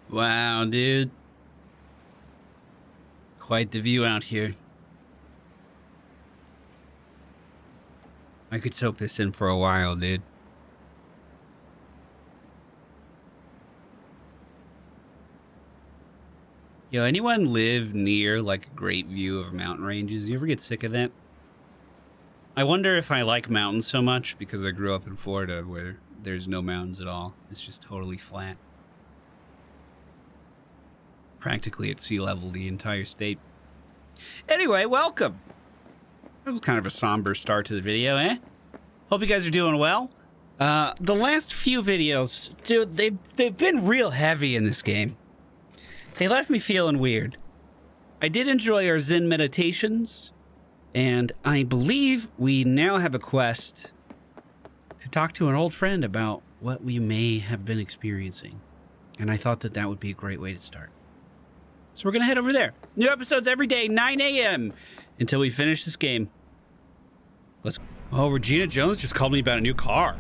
Wow, dude. Quite the view out here. I could soak this in for a while, dude. Yo, anyone live near, like, a great view of mountain ranges? You ever get sick of that? I wonder if I like mountains so much because I grew up in Florida where there's no mountains at all. It's just totally flat. Practically at sea level, the entire state. Anyway, welcome. That was kind of a somber start to the video, eh? Hope you guys are doing well. The last few videos, dude, they've been real heavy in this game. They left me feeling weird. I did enjoy our Zen meditations, and I believe we now have a quest to talk to an old friend about what we may have been experiencing. And I thought that that would be a great way to start. So we're gonna head over there. New episodes every day, 9 a.m. until we finish this game. Let's go. Oh, Regina Jones just called me about a new car.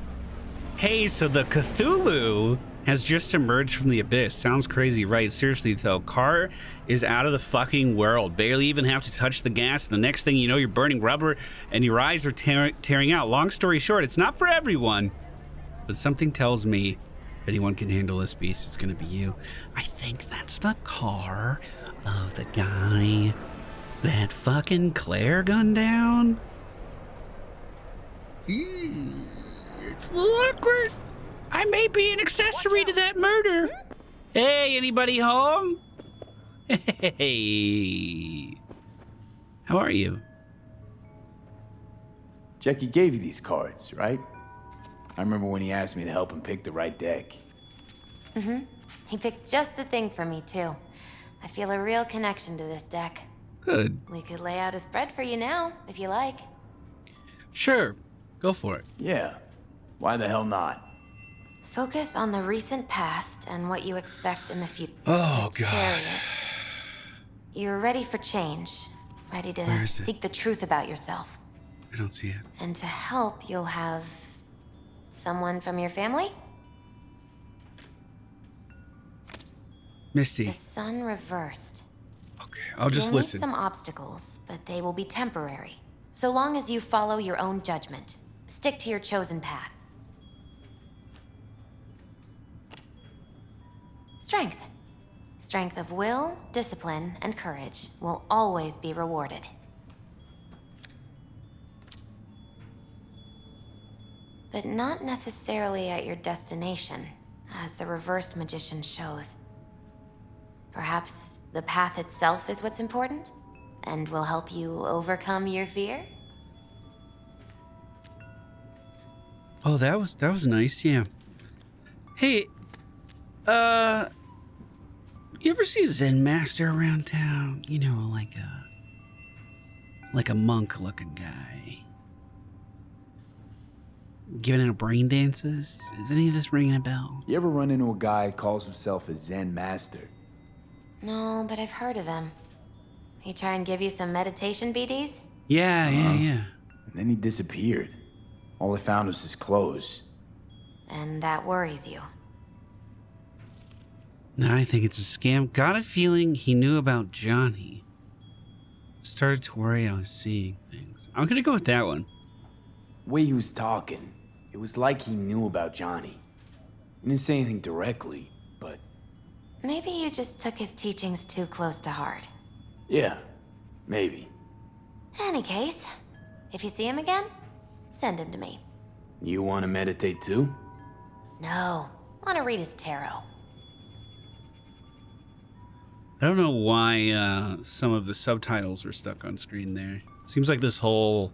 Hey, so the Cthulhu has just emerged from the abyss. Sounds crazy, right? Seriously, though, car is out of the fucking world. Barely even have to touch the gas. The next thing you know, you're burning rubber and your eyes are tearing out. Long story short, it's not for everyone, but something tells me if anyone can handle this beast, it's gonna be you. I think that's the car of the guy that fucking Claire gunned down. It's a little awkward. I may be an accessory to that murder. Hey, anybody home? Hey. How are you? Jackie gave you these cards, right? I remember when he asked me to help him pick the right deck. Mm-hmm. He picked just the thing for me, too. I feel a real connection to this deck. Good. We could lay out a spread for you now, if you like. Sure. Go for it. Yeah. Why the hell not? Focus on the recent past and what you expect in the future. Oh, The God. Chariot. You're ready for change. Ready Where to is it? seek the truth about yourself. I don't see it. And to help, you'll have someone from your family? Misty. The sun reversed. Okay, I'll just You'll listen. meet some obstacles, but they will be temporary. So long as you follow your own judgment. Stick to your chosen path. Strength. Strength of will, discipline, and courage will always be rewarded. But not necessarily at your destination, as the reversed magician shows. Perhaps the path itself is what's important, and will help you overcome your fear? Oh, that was nice, yeah. Hey, you ever see a Zen Master around town? You know, like a monk-looking guy. Giving out brain dances? Is any of this ringing a bell? You ever run into a guy who calls himself a Zen Master? No, but I've heard of him. He try and give you some meditation BDs? Yeah. And then he disappeared. All I found was his clothes. And that worries you. No, I think it's a scam. Got a feeling he knew about Johnny. Started to worry I was seeing things. I'm gonna go with that one. The way he was talking, it was like he knew about Johnny. He didn't say anything directly, but Maybe you just took his teachings too close to heart. yeah, maybe. Any case, if you see him again, send him to me. You want to meditate too? No, want to read his tarot. I don't know why some of the subtitles were stuck on screen there. Seems like this whole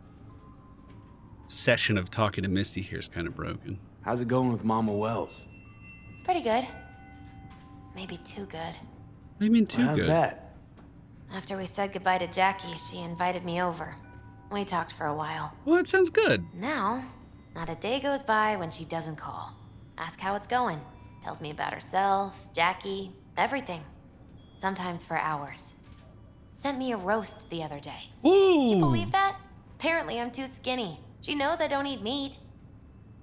session of talking to Misty here is kind of broken. How's it going with Mama Wells? Pretty good. Maybe too good. What do you mean too How's good? that? After we said goodbye to Jackie, she invited me over. We talked for a while. Well, that sounds good. Now, not a day goes by when she doesn't call. Ask how it's going. Tells me about herself, Jackie, everything. Sometimes for hours. Sent me a roast the other day. Ooh! You believe that? Apparently I'm too skinny. She knows I don't eat meat.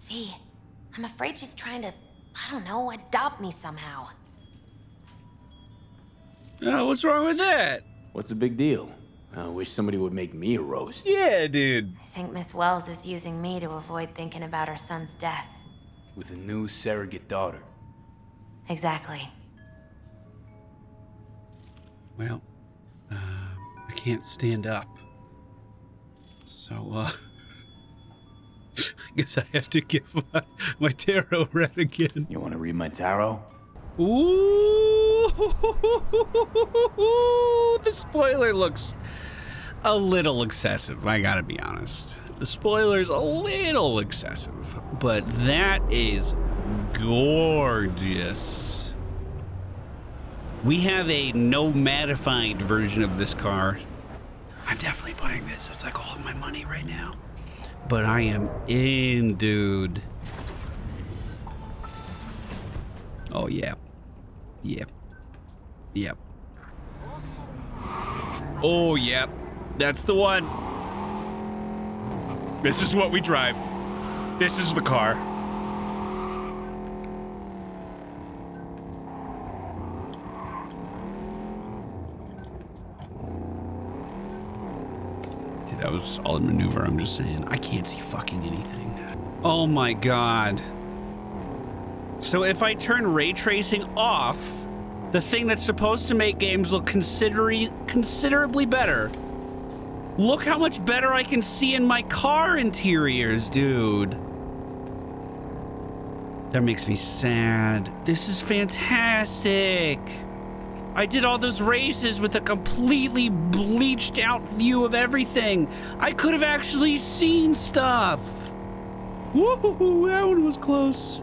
V, I'm afraid she's trying to, I don't know, adopt me somehow. Oh, what's wrong with that? What's the big deal? I wish somebody would make me a roast. Yeah, dude. I think Miss Wells is using me to avoid thinking about her son's death. With a new surrogate daughter. Exactly. Well, I can't stand up. So, I guess I have to give my tarot read again. You want to read my tarot? Ooh, the spoiler looks a little excessive, I gotta be honest. The spoiler's a little excessive, but that is gorgeous. We have a nomadified version of this car. I'm definitely buying this. That's like all of my money right now. But I am in, dude. Oh, yeah. Yep. Yep. Oh, yep. That's the one. This is what we drive. This is the car. Dude, that was a solid maneuver, I'm just saying. I can't see fucking anything. Oh my god. So if I turn ray tracing off, the thing that's supposed to make games look considerably better, look how much better I can see in my car interiors, dude. That makes me sad. This is fantastic. I did all those races with a completely bleached out view of everything. I could have actually seen stuff. Woohoo, that one was close.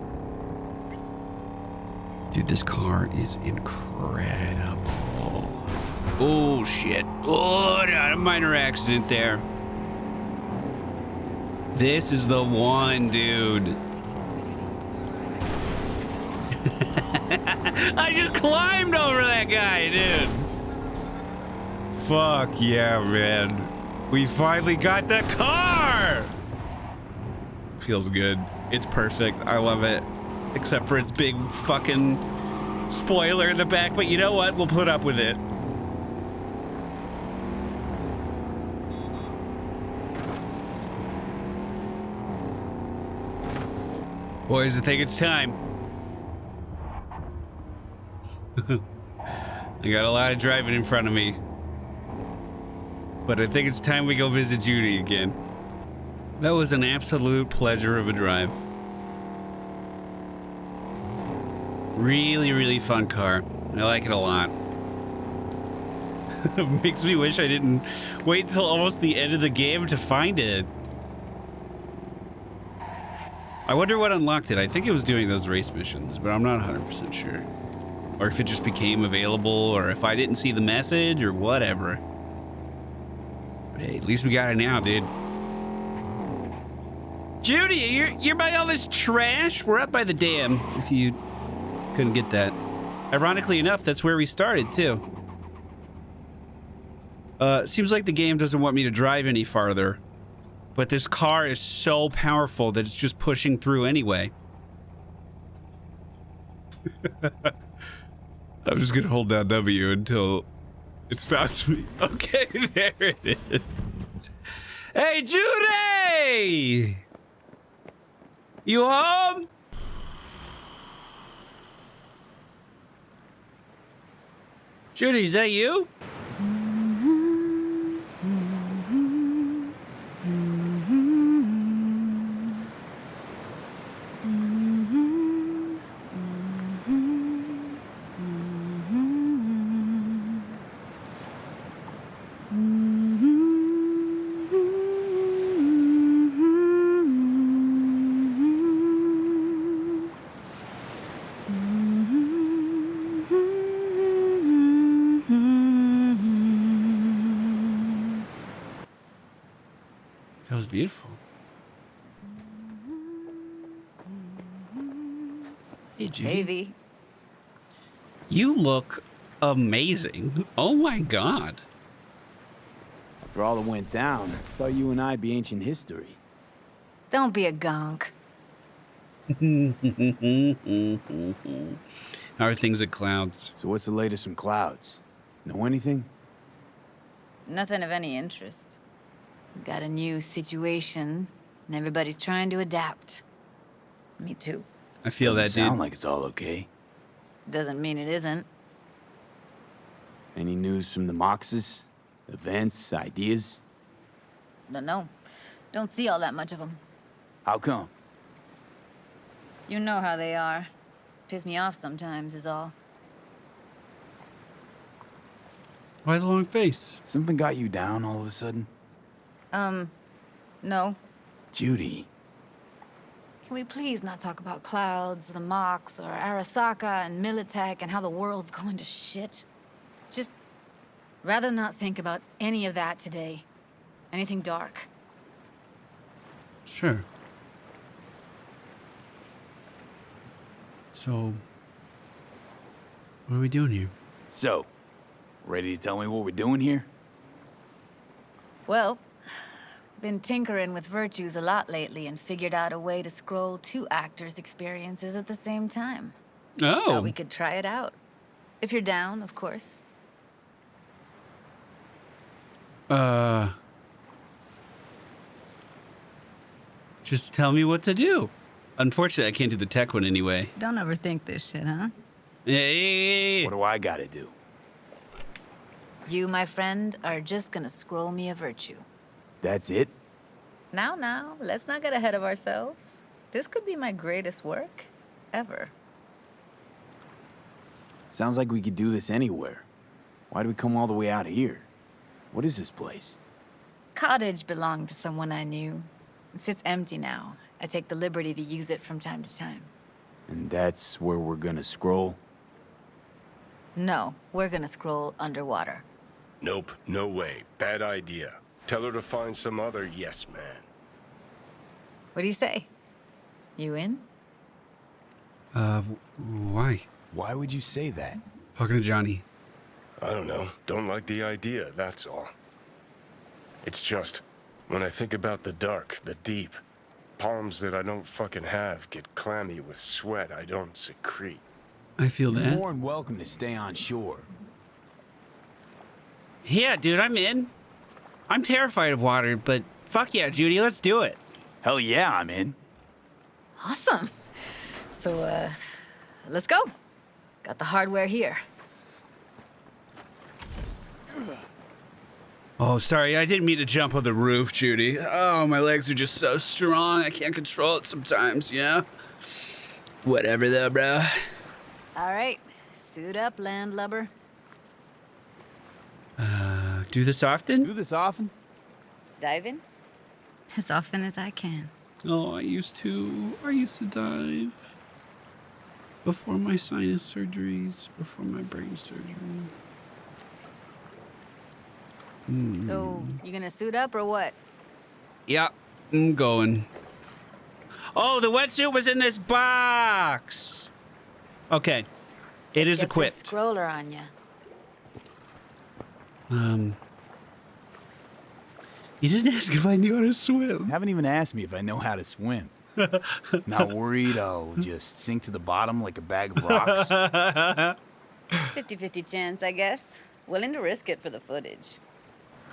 Dude, this car is incredible. Oh, shit. Oh, not a minor accident there. This is the one, dude. I just climbed over that guy, dude. Fuck yeah, man. We finally got the car! Feels good. It's perfect. I love it. Except for its big fucking spoiler in the back, but you know what? We'll put up with it. Boys, I think it's time. I got a lot of driving in front of me. But I think it's time we go visit Judy again. That was an absolute pleasure of a drive. Really, really fun car. I like it a lot. Makes me wish I didn't wait until almost the end of the game to find it. I wonder what unlocked it. I think it was doing those race missions, but I'm not 100% sure. Or if it just became available, or if I didn't see the message, or whatever. But hey, at least we got it now, dude. Judy, you're by all this trash? We're up by the dam, if you couldn't get that. Ironically enough, that's where we started, too. Seems like the game doesn't want me to drive any farther. But this car is so powerful that it's just pushing through anyway. I'm just gonna hold down W until it stops me. Okay, there it is. Hey, Judy! You home? Judy, is that you? That was beautiful. Hey, Judy. Hey, V. You look amazing. Oh my god. After all that went down, I thought you and I'd be ancient history. Don't be a gonk. How are things at Clouds? So what's the latest from Clouds? Know anything? Nothing of any interest. Got a new situation, and everybody's trying to adapt. Me too. I feel Doesn't that, sound dude. like it's all okay. Doesn't mean it isn't. Any news from the Moxes? Events, ideas? Dunno. Don't see all that much of them. How come? You know how they are. Piss me off sometimes is all. Why the long face? Something got you down all of a sudden? No. Judy. Can we please not talk about clouds, the Mox, or Arasaka and Militech and how the world's going to shit? Just rather not think about any of that today. Anything dark. Sure. So, what are we doing here? So, ready to tell me what we're doing here? Well, been tinkering with virtues a lot lately and figured out a way to scroll 2 actors' experiences at the same time. Oh. Thought we could try it out. If you're down, of course. Just tell me what to do. Unfortunately, I can't do the tech one anyway. Don't overthink this shit, huh? Yeah. What do I gotta do? You, my friend, are just gonna scroll me a virtue. That's it? Now, let's not get ahead of ourselves. This could be my greatest work ever. Sounds like we could do this anywhere. Why do we come all the way out here? What is this place? Cottage belonged to someone I knew. It sits empty now. I take the liberty to use it from time to time. And that's where we're gonna scroll? No, we're gonna scroll underwater. Nope, no way. Bad idea. Tell her to find some other yes man. What do you say? You in? Why? Why would you say that? Talking to Johnny. I don't know. Don't like the idea, that's all. It's just, when I think about the dark, the deep, palms that I don't fucking have get clammy with sweat I don't secrete. I feel You're that. more than welcome to stay on shore. Yeah, dude, I'm in. I'm terrified of water, but fuck yeah, Judy, let's do it. Hell yeah, I'm in. Awesome. So, let's go. Got the hardware here. Oh, sorry, I didn't mean to jump on the roof, Judy. Oh, my legs are just so strong, I can't control it sometimes, you know? Whatever though, bro. All right, suit up, landlubber. Do this often? Do this often? Dive in? As often as I can. Oh, I used to dive. Before my sinus surgeries, before my brain surgery. So, you gonna suit up or what? Yeah, I'm going. Oh, the wetsuit was in this box. Okay, it is Get equipped. this scroller on ya. You didn't ask if I knew how to swim. Haven't even asked me if I know how to swim. Not worried I'll just sink to the bottom like a bag of rocks. 50-50 chance, I guess. Willing to risk it for the footage.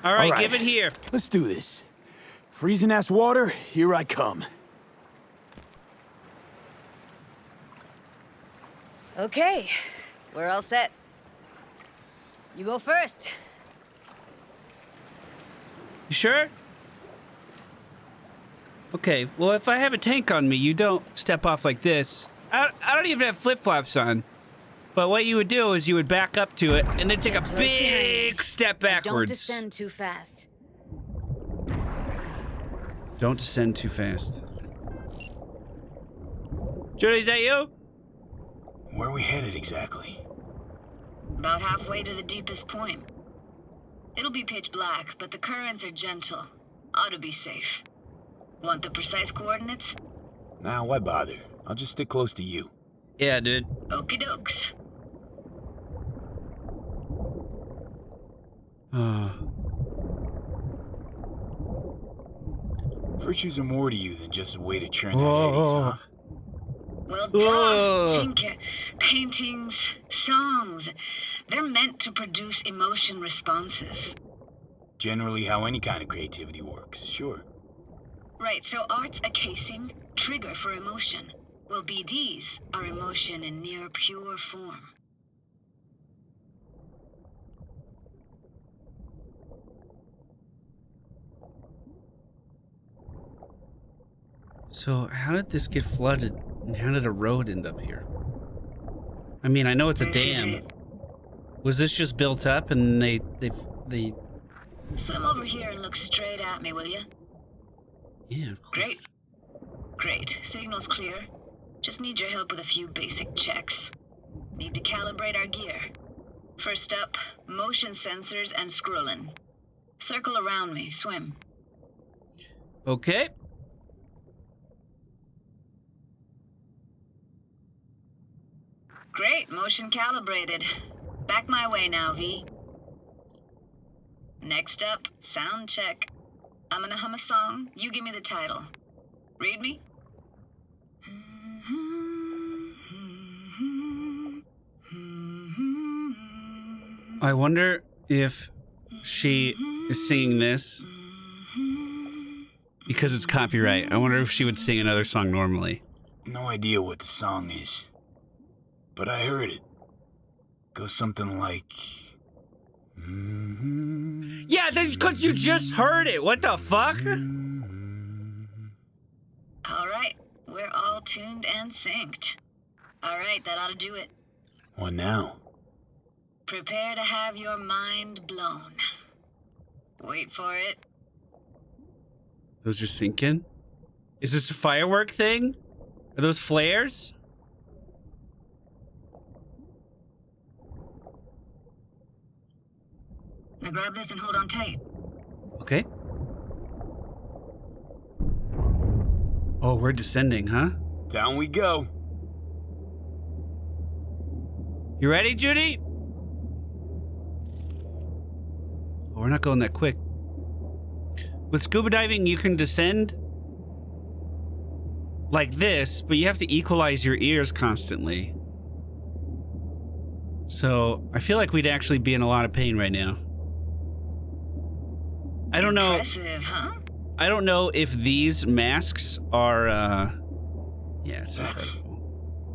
All right, All right. give it here. Let's do this. Freezing ass water, here I come. Okay, we're all set. You go first. You sure? Okay, well, if I have a tank on me, you don't step off like this. I don't even have flip-flops on. But what you would do is you would back up to it and then take a Step close behind big step backwards. Don't descend too fast. Don't descend too fast. Judy, is that you? Where are we headed exactly? About halfway to the deepest point. It'll be pitch black, but the currents are gentle. Ought to be safe. Want the precise coordinates? Nah, why bother? I'll just stick close to you. Yeah, dude. Okie dokes. Virtues are more to you than just a way to churn Whoa. that Well Whoa. done. Think paintings, songs, They're meant to produce emotion responses. Generally how any kind of creativity works, sure. Right, so art's a casing, trigger for emotion. Well, BDs are emotion in near pure form. So how did this get flooded, and how did a road end up here? I mean, I know it's a This is dam. it. Was this just built up and they Swim over here and look straight at me, will you? Yeah, of course. Great. Great. Signal's clear. Just need your help with a few basic checks. Need to calibrate our gear. First up, motion sensors and scrolling. Circle around me. Swim. Okay. Great. Motion calibrated. Back my way now, V. Next up, sound check. I'm gonna hum a song. You give me the title. Read me? I wonder if she is singing this because it's copyright. I wonder if she would sing another song normally. No idea what the song is. But I heard it. Goes something like... Yeah, that's because you just heard it. What the fuck? All right. We're all tuned and synced. All right, that ought to do it. What now? Prepare to have your mind blown. Wait for it. Those are sinking? Is this a firework thing? Are those flares? Now grab this and hold on tight. Okay. Oh, we're descending, huh? Down we go. You ready, Judy? Oh, we're not going that quick. With scuba diving, you can descend like this, but you have to equalize your ears constantly. So, I feel like we'd actually be in a lot of pain right now. I don't know. Impressive, huh? I don't know if these masks are, yeah, it's That's- incredible.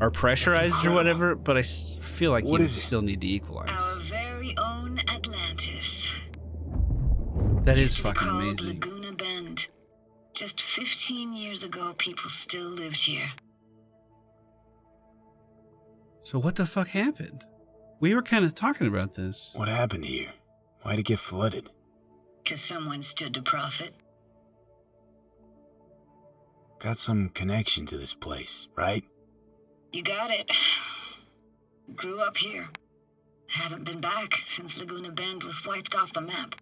Are pressurized or whatever, but I feel like you What would is it? still need to equalize. Our very own Atlantis. That is Used to be fucking called amazing. Laguna Bend. Just 15 years ago, people still lived here. So what the fuck happened? We were kind of talking about this. What happened here? Why'd it get flooded? 'Cause someone stood to profit. Got some connection to this place, right? You got it. Grew up here. Haven't been back since Laguna Bend was wiped off the map.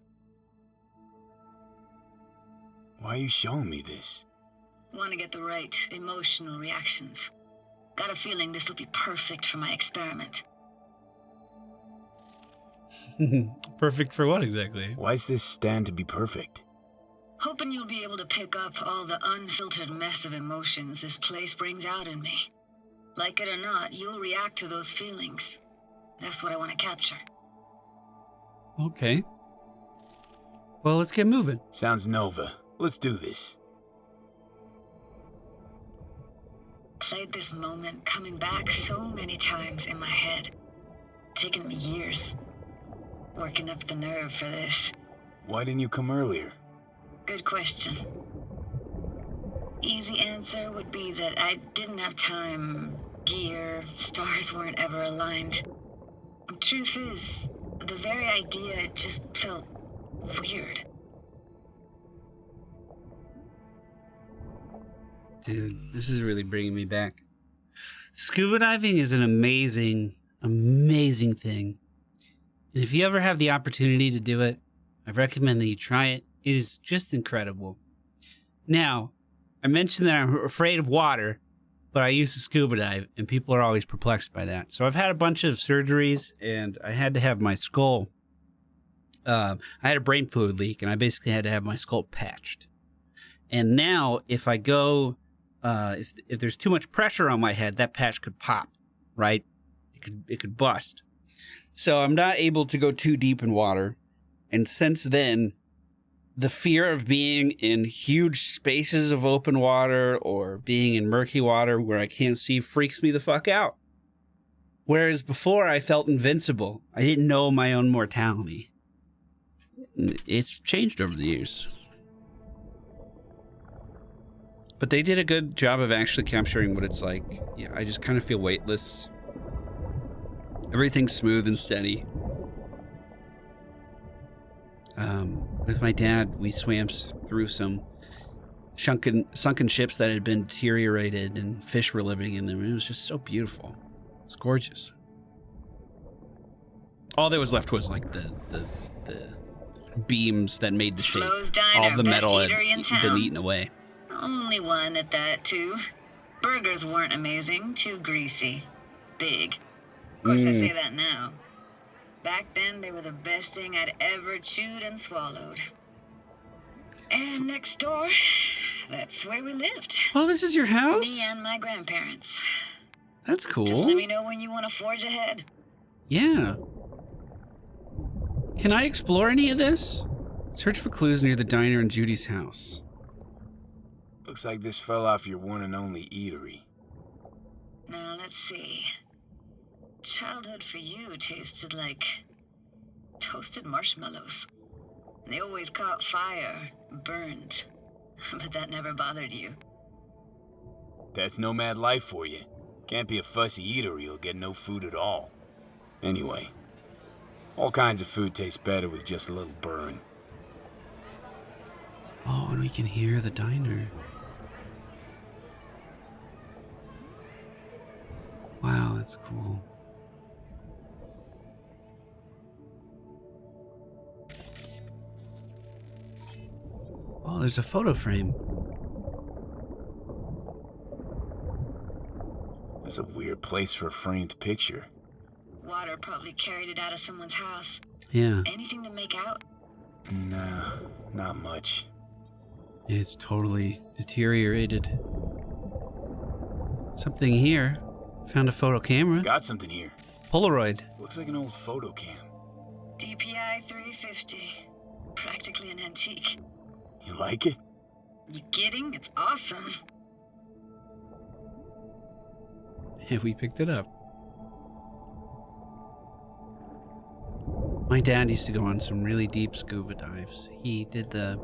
Why are you showing me this? Want to get the right emotional reactions. Got a feeling this will be perfect for my experiment. Perfect for what exactly? Why's this stand to be perfect? Hoping you'll be able to pick up all the unfiltered mess of emotions this place brings out in me. Like it or not, you'll react to those feelings. That's what I want to capture. Okay. Well, let's get moving. Sounds Nova. Let's do this. Played this moment coming back so many times in my head. Taken me years. Working up the nerve for this. Why didn't you come earlier? Good question. Easy answer would be that I didn't have time, gear, stars weren't ever aligned. Truth is, the very idea just felt weird. Dude, this is really bringing me back. Scuba diving is an amazing, amazing thing. And if you ever have the opportunity to do it, I recommend that you try it. It is just incredible. Now, I mentioned that I'm afraid of water, but I used to scuba dive, and people are always perplexed by that. So I've had a bunch of surgeries, and I had to have my skull. I had a brain fluid leak, and I basically had to have my skull patched. And now, if I go, if there's too much pressure on my head, that patch could pop, right? It could bust. So I'm not able to go too deep in water. And since then, the fear of being in huge spaces of open water or being in murky water where I can't see freaks me the fuck out. Whereas before I felt invincible. I didn't know my own mortality. It's changed over the years. But they did a good job of actually capturing what it's like. Yeah, I just kind of feel weightless. Everything's smooth and steady. With my dad, we swam through some sunken ships that had been deteriorated and fish were living in them. It was just so beautiful. It's gorgeous. All that was left was like the beams that made the shape. Flo's Diner, All the best metal had eatery in been town. eaten away. Only one at that, too. Burgers weren't amazing, too greasy. Big. Of course, I say that now. Back then, they were the best thing I'd ever chewed and swallowed. And next door, that's where we lived. Oh, this is your house? Me and my grandparents. That's cool. Just let me know when you want to forge ahead. Yeah. Can I explore any of this? Search for clues near the diner and Judy's house. Looks like this fell off your one and only eatery. Now, let's see. Childhood for you tasted like toasted marshmallows. They always caught fire, burned. But that never bothered you. That's nomad life for you. Can't be a fussy eater, you'll get no food at all. Anyway, all kinds of food tastes better with just a little burn. Oh, and we can hear the diner. Wow, that's cool. Oh, there's a photo frame. That's a weird place for a framed picture. Water probably carried it out of someone's house. Yeah, Anything to make out? Nah, not much. it's totally deteriorated. Something here. Found a photo camera. Got something here. Polaroid. Looks like an old photo cam. DPI 350. Practically an antique. You like it? You kidding? It's awesome. Yeah, we picked it up. My dad used to go on some really deep scuba dives. He did the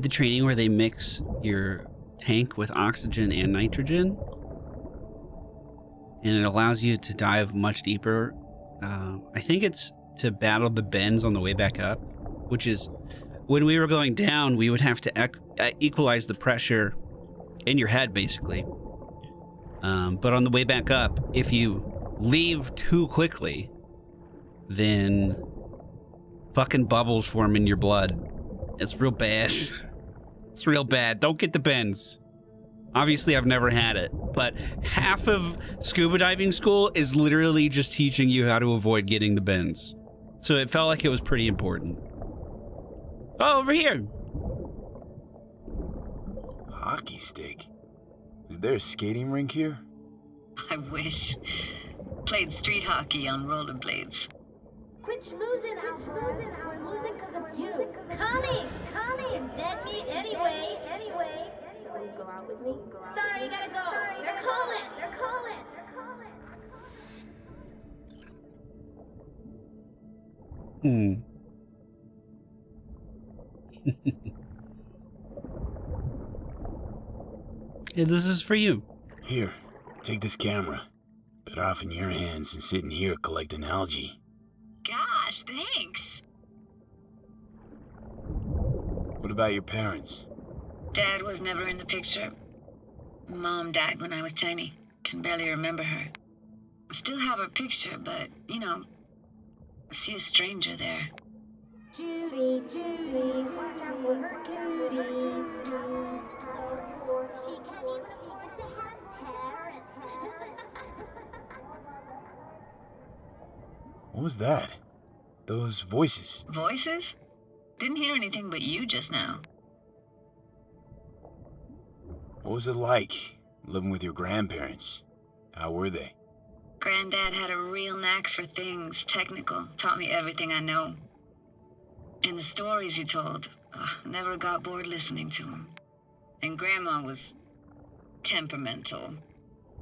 training where they mix your tank with oxygen and nitrogen. And it allows you to dive much deeper. I think it's to battle the bends on the way back up, which is when we were going down, we would have to equalize the pressure in your head, basically. But on the way back up, if you leave too quickly, then fucking bubbles form in your blood. It's real bad. It's real bad. Don't get the bends. Obviously, I've never had it, but half of scuba diving school is literally just teaching you how to avoid getting the bends. So it felt like it was pretty important. Oh, over here. Hockey stick? Is there a skating rink here? I wish. Played street hockey on rollerblades. Quit schmoozing, Alvarez. We're losing because of you. Coming! You're dead meat anyway. Will you go out with me? Sorry, you gotta go. They're calling. Yeah, this is for you. Here, take this camera. Better off in your hands than sitting here collecting algae. Gosh, thanks. What about your parents? Dad was never in the picture. Mom died when I was tiny. Can barely remember her. Still have her picture, but, you know, I see a stranger there. Judy, watch out for her cooties. So poor, she can't even afford to have parents. What was that? Those voices. Voices? Didn't hear anything but you just now. What was it like, living with your grandparents? How were they? Granddad had a real knack for things technical, taught me everything I know. And the stories he told, never got bored listening to him. And Grandma was temperamental.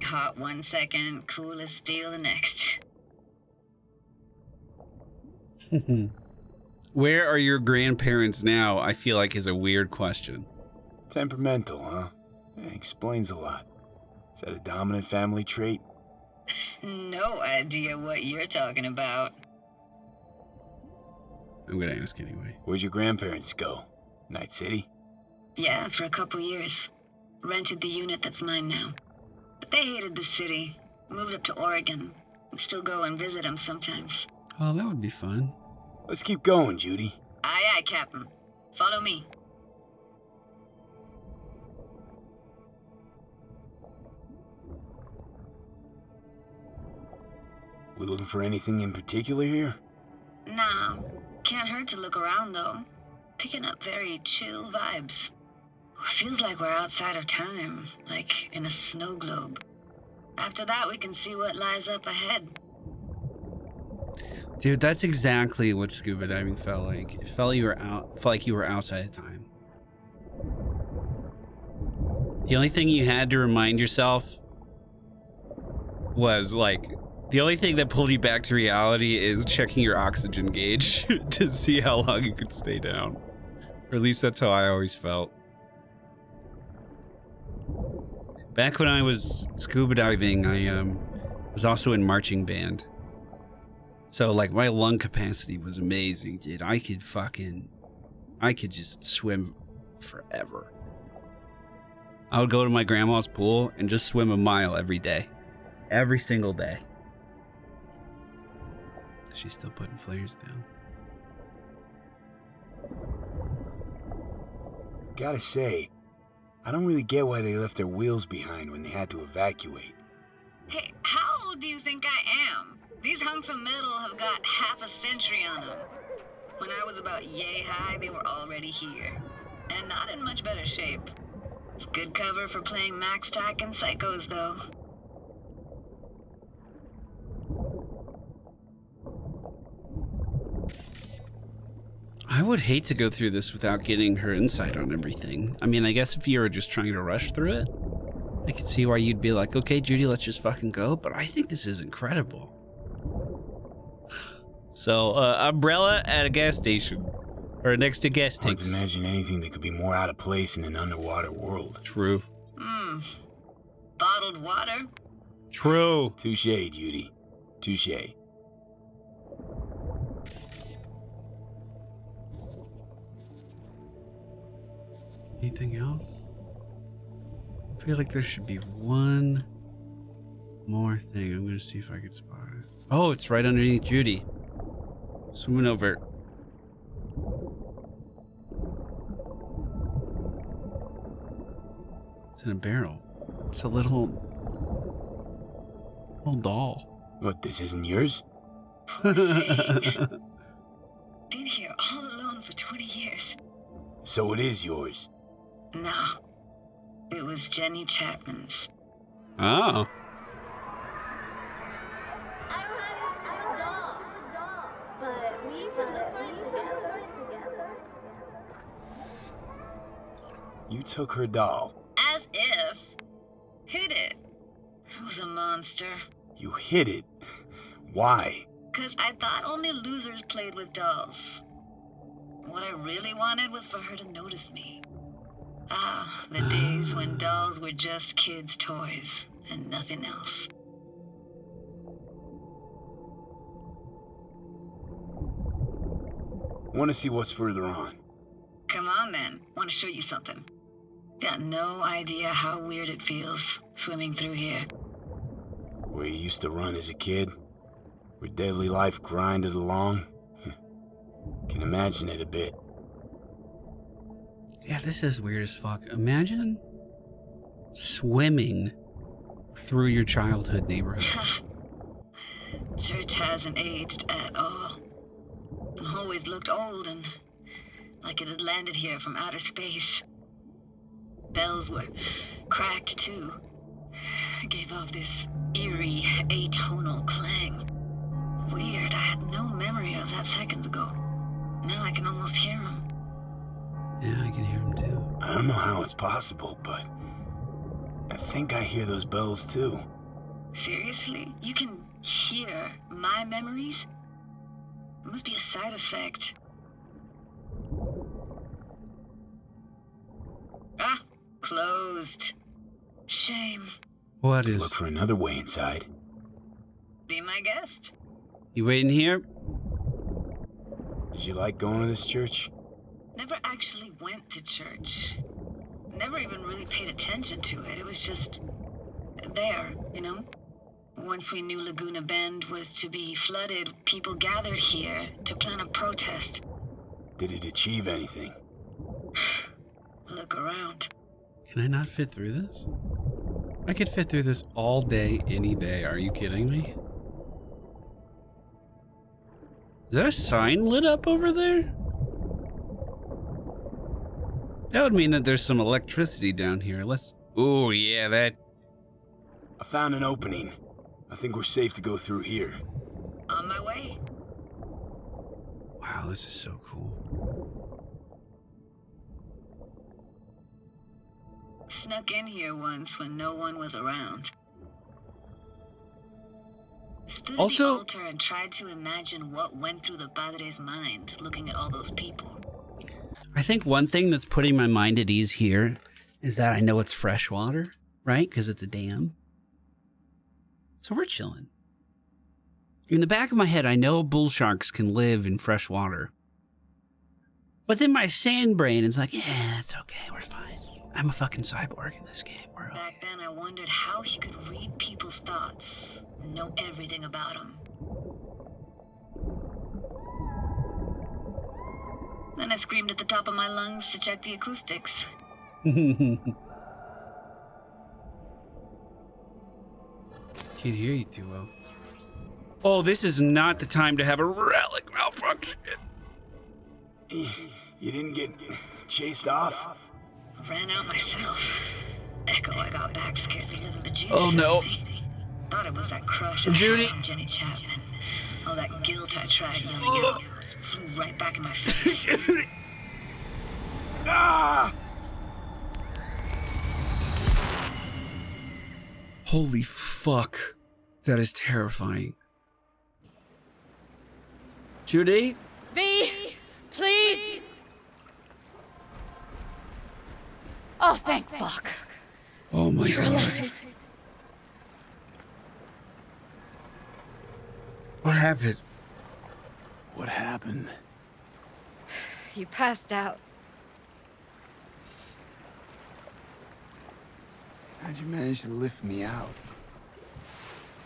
Hot one second, cool as steel the next. Where are your grandparents now? I feel like is a weird question. Temperamental, huh? Yeah, explains a lot. Is that a dominant family trait? No idea what you're talking about. I'm gonna ask anyway. Where'd your grandparents go? Night City? Yeah, for a couple years. Rented the unit that's mine now. But they hated the city. Moved up to Oregon. Still go and visit them sometimes. Oh, that would be fun. Let's keep going, Judy. Aye, aye, Captain. Follow me. We looking for anything in particular here? Nah, can't hurt to look around though. Picking up very chill vibes. Feels like we're outside of time, like in a snow globe. After that, we can see what lies up ahead. Dude, that's exactly what scuba diving felt like. It felt like you were outside of time. The only thing you had to remind yourself was like, the only thing that pulled you back to reality is checking your oxygen gauge to see how long you could stay down. Or at least that's how I always felt. Back when I was scuba diving, I was also in marching band. So like my lung capacity was amazing, dude. I could just swim forever. I would go to my grandma's pool and just swim a mile every day. Every single day. She's still putting flares down. Gotta say, I don't really get why they left their wheels behind when they had to evacuate. Hey, how old do you think I am? These hunks of metal have got half a century on them. When I was about yay high, they were already here. And not in much better shape. It's good cover for playing Max Tack and Psychos, though. I would hate to go through this without getting her insight on everything. I mean, I guess if you were just trying to rush through it, I could see why you'd be like, okay, Judy, let's just fucking go. But I think this is incredible. So, umbrella at a gas station. Or next to gas Hard tanks. to imagine anything that could be more out of place in an underwater world. True. Bottled water? True. Touche, Judy. Touche. Anything else? I feel like there should be one more thing. I'm gonna see if I can spot it. Oh, it's right underneath Judy. Swimming over. It's in a barrel. It's a little doll. What, this isn't yours? Been here all alone for 20 years. So it is yours. No. It was Jenny Chapman's. Oh. I don't have a doll, but we can look for it together. You took her doll. As if. Hid it. I was a monster. You hid it. Why? 'Cause I thought only losers played with dolls. What I really wanted was for her to notice me. Ah, the days when dolls were just kids' toys and nothing else. Want to see what's further on? Come on then, want to show you something. Got no idea how weird it feels swimming through here. Where you used to run as a kid? Where daily life grinded along? Can imagine it a bit. Yeah, this is weird as fuck. Imagine swimming through your childhood neighborhood. Church hasn't aged at all. Always looked old and like it had landed here from outer space. Bells were cracked too. gave off this eerie, atonal clang. Weird, I had no memory of that seconds ago. Now I can almost hear him. Yeah, I can hear him too. I don't know how it's possible, but I think I hear those bells too. Seriously? You can hear my memories? It must be a side effect. Ah, closed. Shame. What is? Look for another way inside. Be my guest. You waiting here? Did you like going to this church? Never actually went to church. Never even really paid attention to it. It was just there, you know? Once we knew Laguna Bend was to be flooded, people gathered here to plan a protest. Did it achieve anything? Look around. Can I not fit through this? I could fit through this all day, any day. Are you kidding me? Is that a sign lit up over there? That would mean that there's some electricity down here. Let's... Oh, yeah, that... I found an opening. I think we're safe to go through here. On my way. Wow, this is so cool. Snuck in here once when no one was around. Stood at Also- the altar and tried to imagine what went through the padre's mind looking at all those people. I think one thing that's putting my mind at ease here is that I know it's fresh water, right? Because it's a dam. So we're chilling. In the back of my head, I know bull sharks can live in fresh water. But then my sand brain is like, yeah, that's okay, we're fine. I'm a fucking cyborg in this game. We're okay. Back then, I wondered how he could read people's thoughts and know everything about them. Then I screamed at the top of my lungs to check the acoustics. Can't hear you too well. Oh, this is not the time to have a relic malfunction. You didn't get chased off? Ran out myself. Echo I got back scared the living bejesus Oh, no. out of me. Thought it was that crush I Judy. had on Jenny Chapman. All that guilt I tried yelling out just flew right back in my face. Ah! Holy fuck. That is terrifying. Judy? V, please. Oh, thank fuck. Oh my You're god. alive. What happened? What happened? You passed out. How'd you manage to lift me out?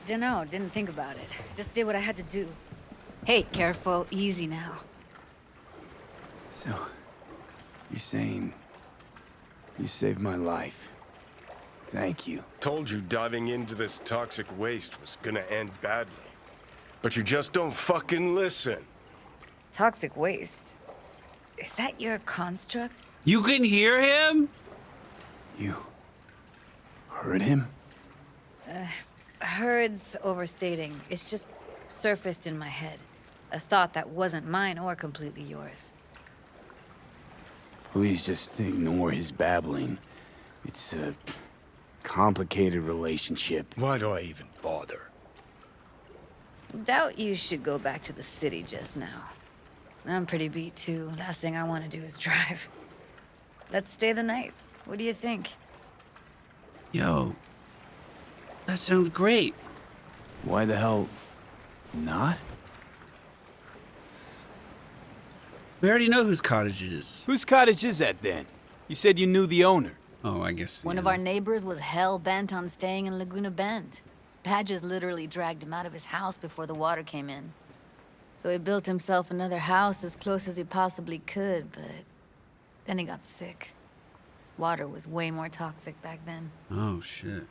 Dunno, didn't think about it. Just did what I had to do. Hey, careful, easy now. So, you're saying you saved my life. Thank you. Told you diving into this toxic waste was gonna end badly. But you just don't fucking listen. Toxic waste. Is that your construct? You can hear him? You heard him? Heard's overstating. It's just surfaced in my head. A thought that wasn't mine or completely yours. Please just ignore his babbling. It's a complicated relationship. Why do I even bother? Doubt you should go back to the city just now. I'm pretty beat too. Last thing I want to do is drive. Let's stay the night. What do you think? Yo. That sounds great. Why the hell not? We already know whose cottage it is. Whose cottage is that then? You said you knew the owner. Oh, I guess. One of our neighbors was hell-bent on staying in Laguna Bend. Badges literally dragged him out of his house before the water came in. So he built himself another house as close as he possibly could, but then he got sick. Water was way more toxic back then. Oh, shit.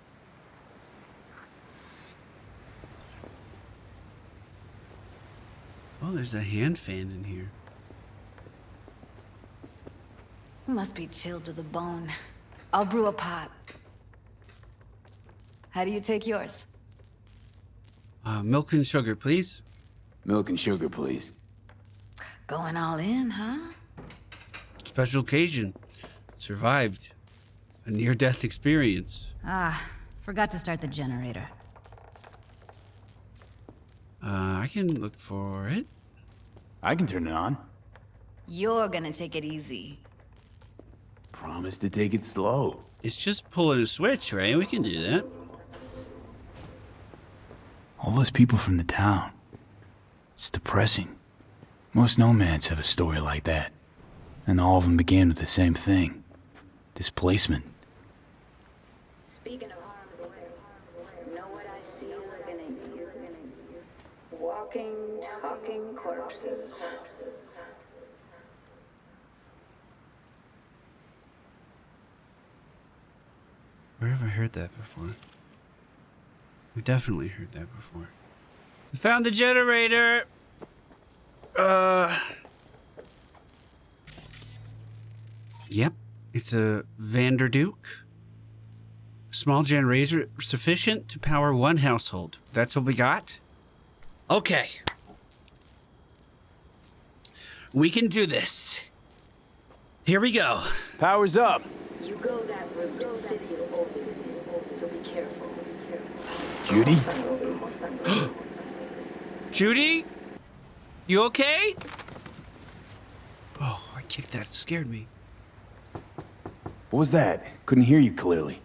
Oh, there's a hand fan in here. He must be chilled to the bone. I'll brew a pot. How do you take yours? Milk and sugar, please. Milk and sugar, please. Going all in, huh? Special occasion. Survived. A near-death experience. Ah, forgot to start the generator. I can look for it. I can turn it on. You're gonna take it easy. Promise to take it slow. It's just pulling a switch, right? We can do that. All those people from the town. It's depressing. Most nomads have a story like that. And all of them began with the same thing. Displacement. Speaking of harm's way, know what I see living in here? Walking, talking corpses. Where have I heard that before? We've definitely heard that before. We found the generator! Yep, it's a Vanderduke. Small generator sufficient to power one household. That's what we got? Okay. We can do this. Here we go. Power's up. You go that route to the city of Old, so be careful. Judy? Judy? You okay? Oh, I kicked that. It scared me. What was that? Couldn't hear you clearly.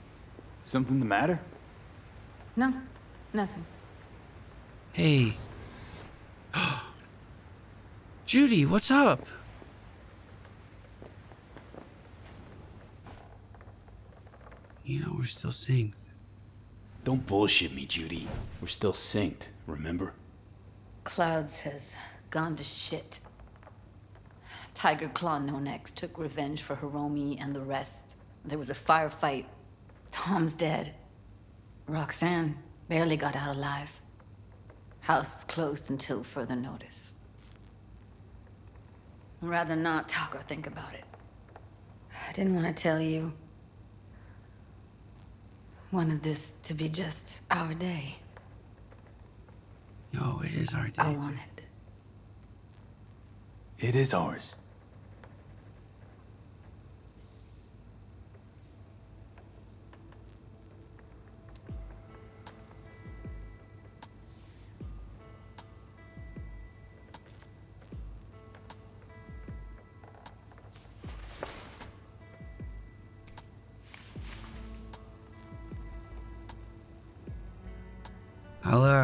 Something the matter? No, nothing. Hey. Judy, what's up? You know, we're still synced. Don't bullshit me, Judy. We're still synced, remember? Clouds has gone to shit. Tiger Claw No Necks took revenge for Hiromi and the rest. There was a firefight. Tom's dead. Roxanne barely got out alive. House is closed until further notice. I'd rather not talk or think about it. I didn't want to tell you. Wanted this to be just our day. No, it is our day. I wanted. It is ours.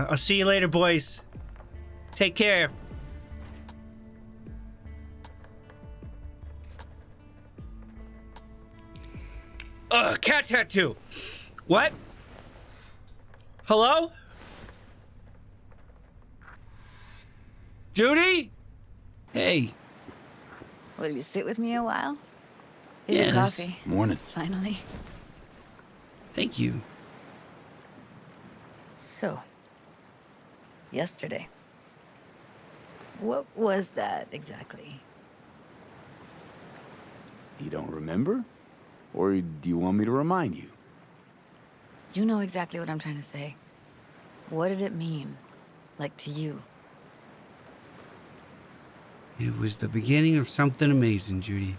I'll see you later, boys. Take care. Cat tattoo. What? Hello? Judy? Hey. Will you sit with me a while? Here's your Yes. coffee. Morning. Finally. Thank you. So, yesterday. What was that exactly? You don't remember? Or do you want me to remind you? You know exactly what I'm trying to say. What did it mean? Like to you? It was the beginning of something amazing, Judy.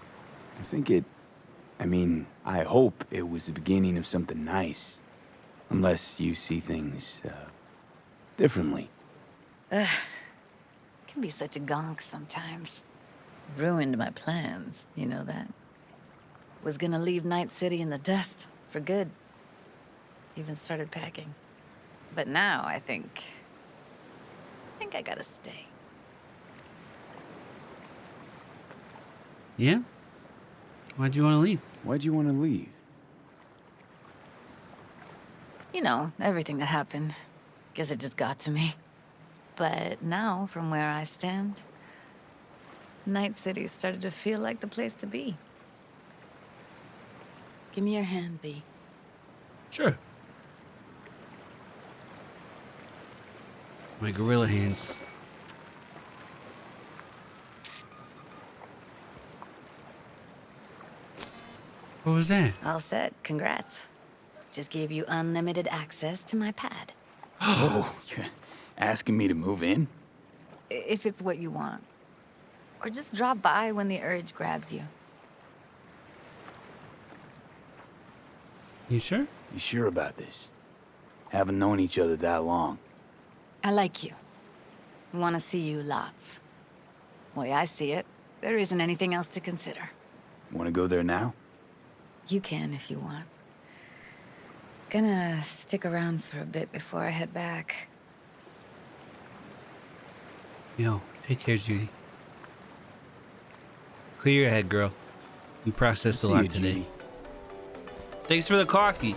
I hope it was the beginning of something nice. Unless you see things, differently. Can be such a gonk sometimes. Ruined my plans, you know that? Was gonna leave Night City in the dust for good. Even started packing. But now I think I gotta stay. Yeah? Why'd you want to leave? Why'd you want to leave? You know, everything that happened. Guess it just got to me. But now, from where I stand, Night City started to feel like the place to be. Give me your hand, B. Sure. My gorilla hands. What was that? All set. Congrats. Just gave you unlimited access to my pad. Oh, you're asking me to move in? If it's what you want. Or just drop by when the urge grabs you. You sure? You sure about this? Haven't known each other that long. I like you. Want to see you lots. Way I see it, there isn't anything else to consider. Want to go there now? You can if you want. Gonna stick around for a bit before I head back. Yo, take care, Judy. Clear your head, girl. You processed a See lot you, today. Judy. Thanks for the coffee.